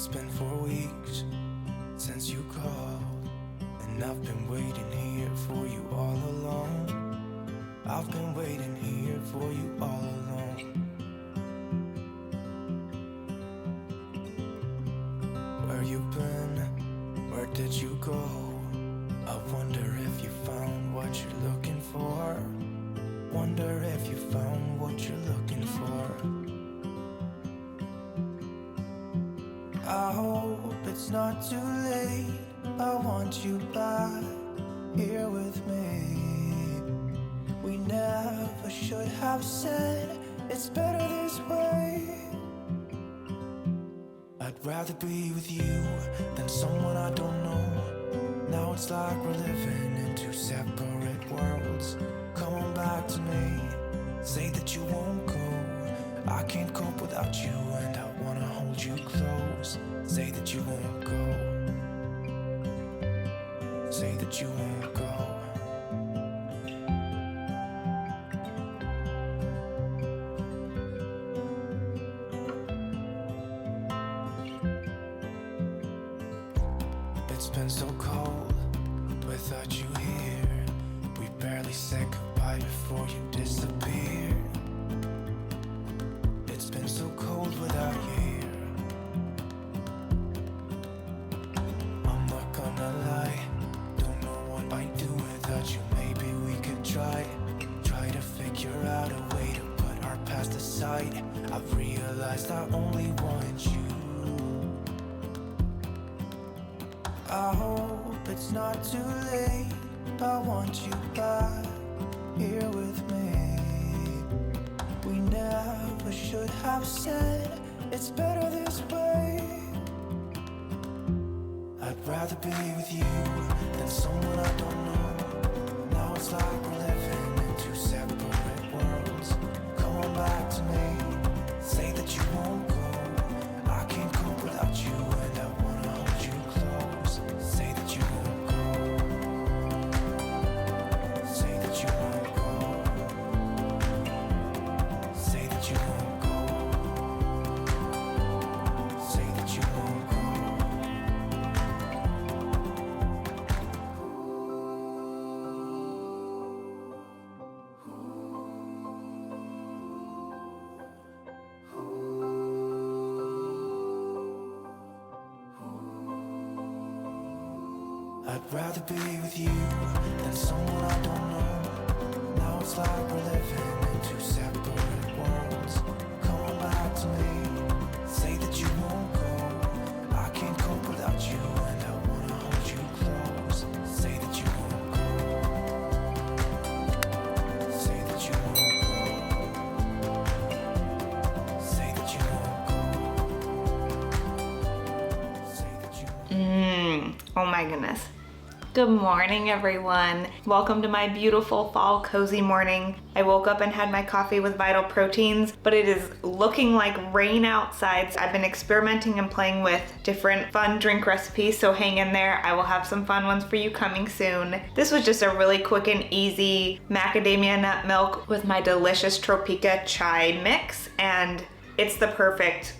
It's been 4 weeks since you called, and I've been waiting here for you all along. I've been waiting here for you all along. Where you been? Where did you go? I wonder if you found what you're looking for. Wonder if you found what you're looking for. I hope it's not too late. I want you back here with me. We never should have said it's better this way. I'd rather be with you than someone I don't know. Now it's like we're living in two separate worlds. Come on back to me, say that you won't go. I can't cope without you and I wanna hold you close. Say that you won't go. Say that you won't go. It's been so cold without you here. We barely said goodbye before you disappeared. It's been so cold without you here. I'm not gonna lie, don't know what I'd do without you. Maybe we could try to figure out a way to put our past aside. I've realized I only want you. I hope it's not too late. I want you back here with me. We never should have said it's better this way. I'd rather be with you than someone I don't know. Now it's like we're living in two separate worlds. Come on back to me, say that you won't go. I can't cope without you and I wanna hold you close. Say that you won't go. Say that you won't go. Say that you won't go. Say that you won't go. I'd rather be with you than someone I don't know. Now it's like we're living in two separate worlds. Come on back to me, say that you won't go. I can't cope without you and I wanna hold you close. Say that you won't go. Say that you won't go. Say that you won't go. Say that you won't go. Oh my goodness. Good morning, everyone. Welcome to my beautiful fall cozy morning. I woke up and had my coffee with Vital Proteins, but it is looking like rain outside. I've been experimenting and playing with different fun drink recipes, so hang in there. I will have some fun ones for you coming soon. This was just a really quick and easy macadamia nut milk with my delicious tropeaka chai mix, and it's the perfect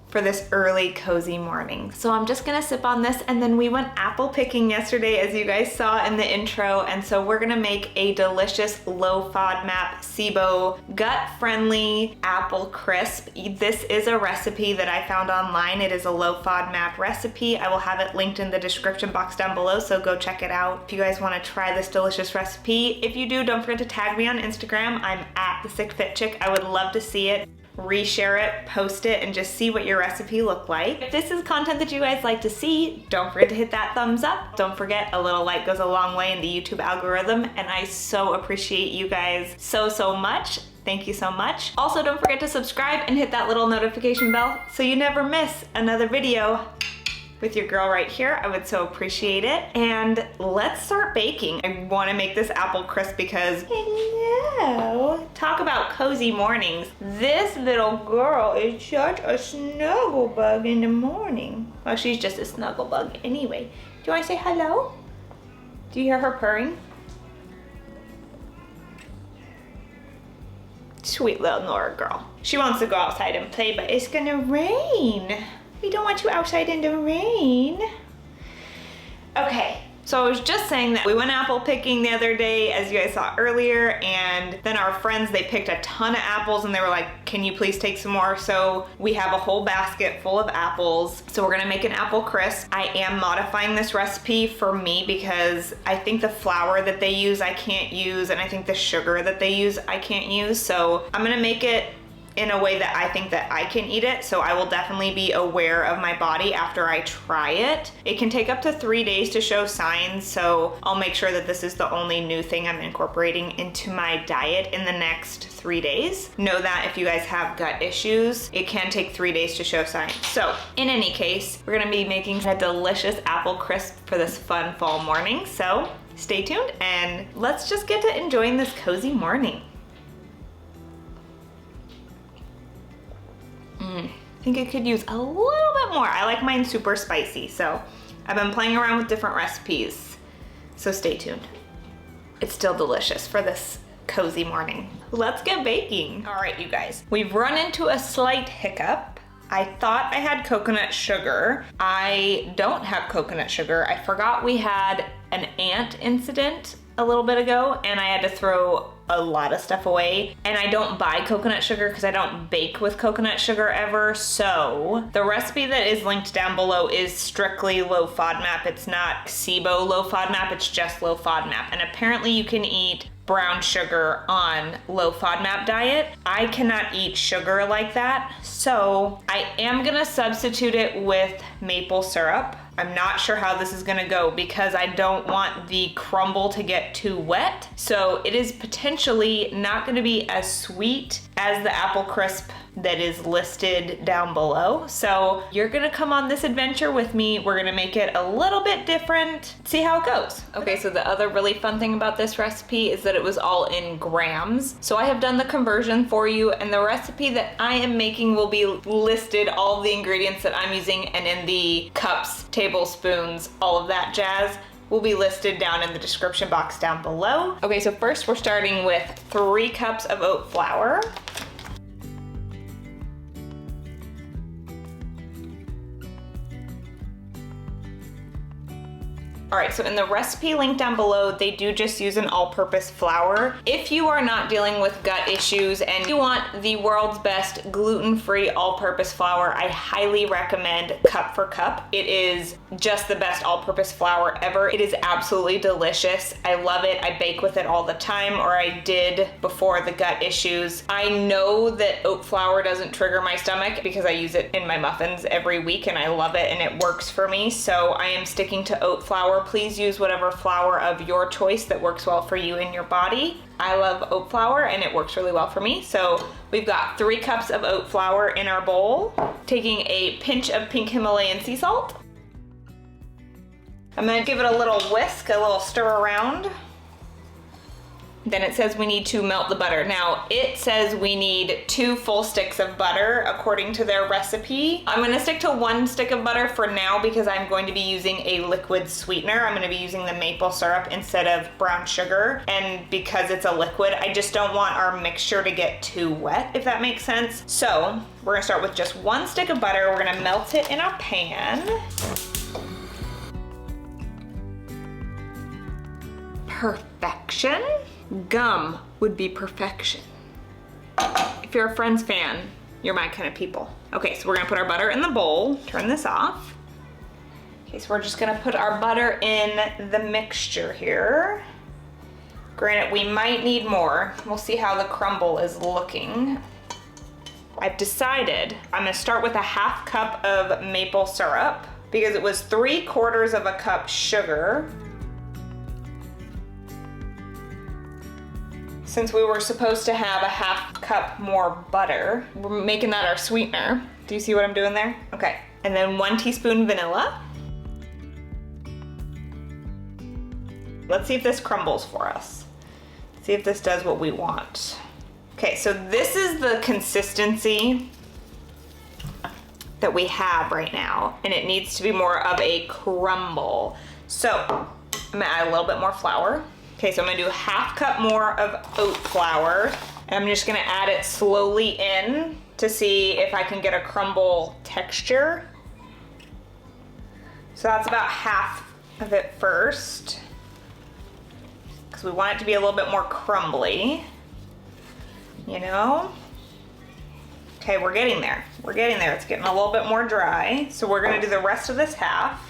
for this early cozy morning. So I'm just gonna sip on this, and then we went apple picking yesterday, as you guys saw in the intro, and so we're gonna make a delicious low FODMAP SIBO gut-friendly apple crisp. This is a recipe that I found online. It is a low FODMAP recipe. I will have it linked in the description box down below, so go check it out if you guys wanna try this delicious recipe. If you do, don't forget to tag me on Instagram. I'm at @thesickfitchick. I would love to see it. Reshare it, post it, and just see what your recipe looked like. If this is content that you guys like to see, don't forget to hit that thumbs up. Don't forget, a little like goes a long way in the YouTube algorithm, and I so appreciate you guys so much. Thank you so much. Also, don't forget to subscribe and hit that little notification bell so you never miss another video with your girl right here. I would so appreciate it. And let's start baking. I wanna make this apple crisp because, hello, talk about cozy mornings. This little girl is such a snuggle bug in the morning. Well, she's just a snuggle bug anyway. Do you wanna say hello? Do you hear her purring? Sweet little Nora girl. She wants to go outside and play, but it's gonna rain. We don't want you outside in the rain. Okay, so I was just saying that we went apple picking the other day, as you guys saw earlier, and then our friends, they picked a ton of apples and they were like, can you please take some more? So we have a whole basket full of apples. So we're gonna make an apple crisp. I am modifying this recipe for me because I think the flour that they use I can't use, and I think the sugar that they use I can't use. So I'm gonna make it in a way that I think that I can eat it. So I will definitely be aware of my body after I try it. It can take up to 3 days to show signs, so I'll make sure that this is the only new thing I'm incorporating into my diet in the next 3 days. Know that if you guys have gut issues, it can take 3 days to show signs. So in any case, we're gonna be making a delicious apple crisp for this fun fall morning. So stay tuned and let's just get to enjoying this cozy morning. I think I could use a little bit more. I like mine super spicy, so I've been playing around with different recipes. So stay tuned. It's still delicious for this cozy morning. Let's get baking. All right, you guys, we've run into a slight hiccup. I thought I had coconut sugar. I don't have coconut sugar. I forgot we had an ant incident a little bit ago and I had to throw a lot of stuff away, and I don't buy coconut sugar because I don't bake with coconut sugar ever. So the recipe that is linked down below is strictly low FODMAP. It's not SIBO low FODMAP, it's just low FODMAP. And apparently you can eat brown sugar on low FODMAP diet. I cannot eat sugar like that, so I am gonna substitute it with maple syrup. I'm not sure how this is gonna go because I don't want the crumble to get too wet. So it is potentially not gonna be as sweet as the apple crisp that is listed down below. So you're gonna come on this adventure with me. We're gonna make it a little bit different, see how it goes. Okay, so the other really fun thing about this recipe is that it was all in grams. So I have done the conversion for you, and the recipe that I am making will be listed, all the ingredients that I'm using, and in the cups, tablespoons, all of that jazz will be listed down in the description box down below. Okay, so first we're starting with 3 cups of oat flour. All right, so in the recipe link down below, they do just use an all-purpose flour. If you are not dealing with gut issues and you want the world's best gluten-free all-purpose flour, I highly recommend Cup for Cup. It is just the best all-purpose flour ever. It is absolutely delicious. I love it. I bake with it all the time, or I did before the gut issues. I know that oat flour doesn't trigger my stomach because I use it in my muffins every week and I love it and it works for me. So I am sticking to oat flour. Please use whatever flour of your choice that works well for you and your body. I love oat flour and it works really well for me. So we've got 3 cups of oat flour in our bowl. Taking a pinch of pink Himalayan sea salt. I'm gonna give it a little whisk, a little stir around. Then it says we need to melt the butter. Now it says we need 2 full sticks of butter according to their recipe. I'm gonna stick to 1 stick of butter for now because I'm going to be using a liquid sweetener. I'm gonna be using the maple syrup instead of brown sugar. And because it's a liquid, I just don't want our mixture to get too wet, if that makes sense. So we're gonna start with just 1 stick of butter. We're gonna melt it in a pan. Perfection. Gum would be perfection. If you're a Friends fan, you're my kind of people. Okay, so we're gonna put our butter in the bowl, turn this off. Okay, so we're just gonna put our butter in the mixture here. Granted, we might need more. We'll see how the crumble is looking. I've decided I'm gonna start with a 1/2 cup of maple syrup because it was 3/4 of a cup sugar. Since we were supposed to have a 1/2 cup more butter, we're making that our sweetener. Do you see what I'm doing there? Okay. And then 1 teaspoon vanilla. Let's see if this crumbles for us. See if this does what we want. Okay, so this is the consistency that we have right now, and it needs to be more of a crumble. So I'm gonna add a little bit more flour. Okay, so I'm gonna do 1/2 cup more of oat flour. And I'm just gonna add it slowly in to see if I can get a crumble texture. So that's about half of it first, because we want it to be a little bit more crumbly, you know? Okay, we're getting there. We're getting there. It's getting a little bit more dry. So we're gonna do the rest of this half.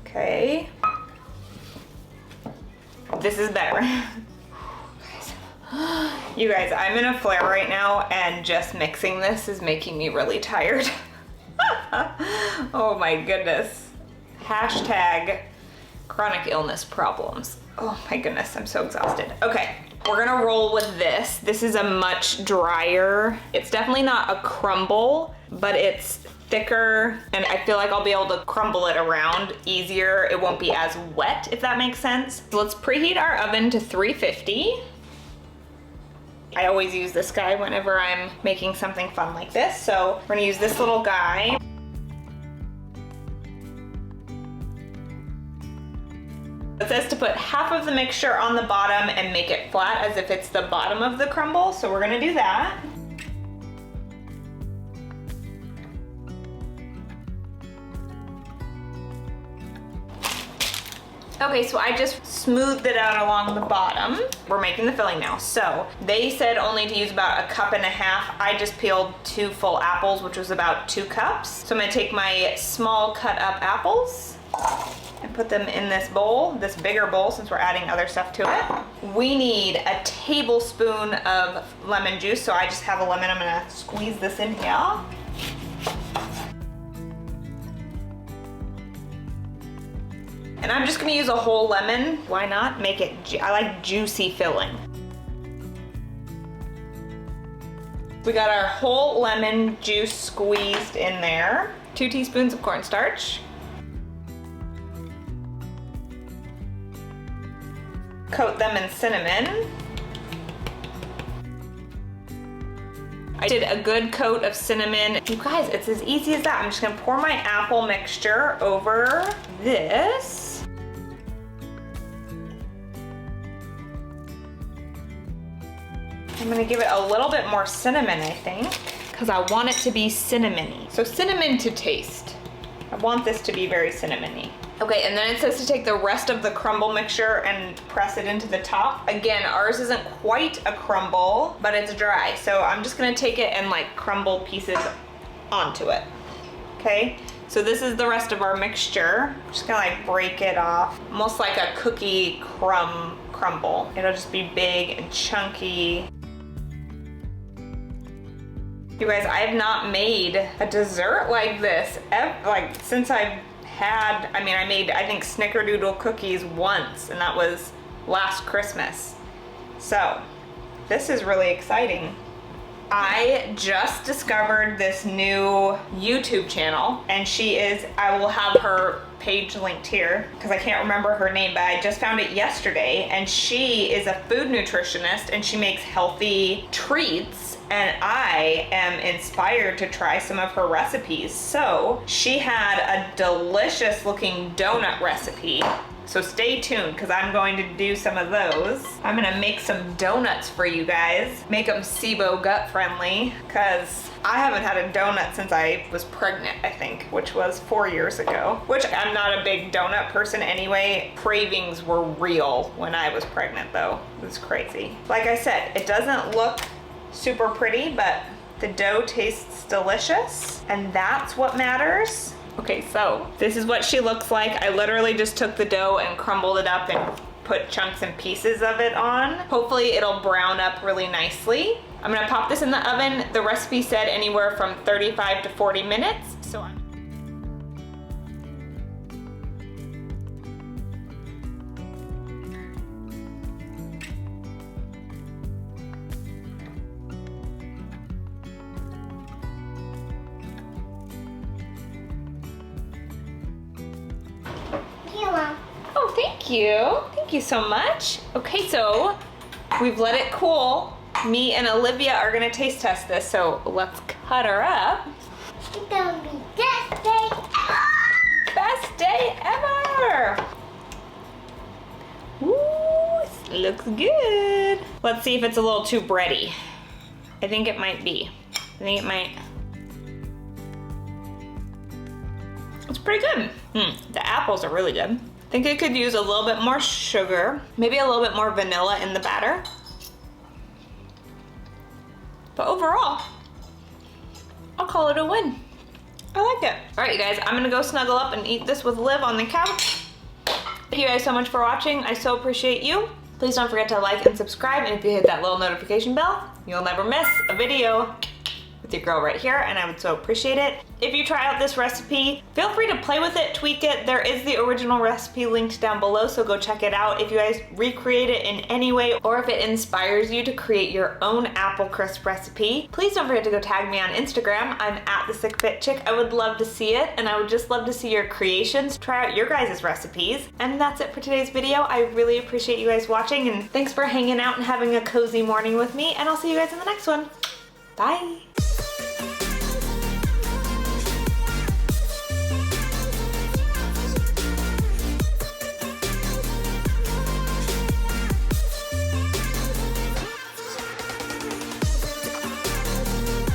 Okay. This is better. You guys, I'm in a flare right now, and just mixing this is making me really tired. Oh my goodness. Hashtag chronic illness problems. Oh my goodness, I'm so exhausted. Okay, we're gonna roll with this. This is a much drier, it's definitely not a crumble, but it's thicker, and I feel like I'll be able to crumble it around easier. It won't be as wet, if that makes sense. So let's preheat our oven to 350. I always use this guy whenever I'm making something fun like this. So we're gonna use this little guy. It says to put half of the mixture on the bottom and make it flat as if it's the bottom of the crumble. So we're gonna do that. Okay, so I just smoothed it out along the bottom. We're making the filling now. So they said only to use about 1.5 cups. I just peeled 2 full apples, which was about 2 cups. So I'm gonna take my small cut up apples and put them in this bowl, this bigger bowl, since we're adding other stuff to it. We need a tablespoon of lemon juice. So I just have a lemon. I'm gonna squeeze this in here. And I'm just gonna use a whole lemon. Why not? Make it, I like juicy filling. We got our whole lemon juice squeezed in there. 2 teaspoons of cornstarch. Coat them in cinnamon. I did a good coat of cinnamon. You guys, it's as easy as that. I'm just gonna pour my apple mixture over this. I'm gonna give it a little bit more cinnamon, I think, because I want it to be cinnamony. So cinnamon to taste. I want this to be very cinnamony. Okay, and then it says to take the rest of the crumble mixture and press it into the top. Again, ours isn't quite a crumble, but it's dry. So I'm just gonna take it and like crumble pieces onto it. Okay, so this is the rest of our mixture. I'm just gonna like break it off, almost like a cookie crumble. It'll just be big and chunky. You guys, I have not made a dessert like this since I've had, I made, I think, snickerdoodle cookies once, and that was last Christmas. So this is really exciting. I just discovered this new YouTube channel, and I will have her page linked here because I can't remember her name, but I just found it yesterday, and she is a food nutritionist and she makes healthy treats, and I am inspired to try some of her recipes. So she had a delicious looking donut recipe. So stay tuned because I'm going to do some of those. I'm gonna make some donuts for you guys. Make them SIBO gut friendly, because I haven't had a donut since I was pregnant, I think, which was 4 years ago. Which I'm not a big donut person anyway. Cravings were real when I was pregnant though. It was crazy. Like I said, it doesn't look super pretty, but the dough tastes delicious, and that's what matters. Okay, so this is what she looks like. I literally just took the dough and crumbled it up and put chunks and pieces of it on. Hopefully it'll brown up really nicely. I'm gonna pop this in the oven. The recipe said anywhere from 35 to 40 minutes. So oh, thank you. Thank you so much. Okay, so we've let it cool. Me and Olivia are gonna taste test this, so let's cut her up. It's gonna be best day ever! Best day ever! Ooh, looks good. Let's see if it's a little too bready. I think it might be. I think it might. It's pretty good. The apples are really good. I think it could use a little bit more sugar, maybe a little bit more vanilla in the batter. But overall, I'll call it a win. I like it. All right, you guys, I'm gonna go snuggle up and eat this with Liv on the couch. Thank you guys so much for watching. I so appreciate you. Please don't forget to like and subscribe, and if you hit that little notification bell, you'll never miss a video with your girl right here, and I would so appreciate it. If you try out this recipe, feel free to play with it, tweak it. There is the original recipe linked down below, so go check it out. If you guys recreate it in any way, or if it inspires you to create your own apple crisp recipe, please don't forget to go tag me on Instagram. I'm at the Sick Fit Chick. I would love to see it, and I would just love to see your creations. Try out your guys' recipes. And that's it for today's video. I really appreciate you guys watching, and thanks for hanging out and having a cozy morning with me, and I'll see you guys in the next one. Bye.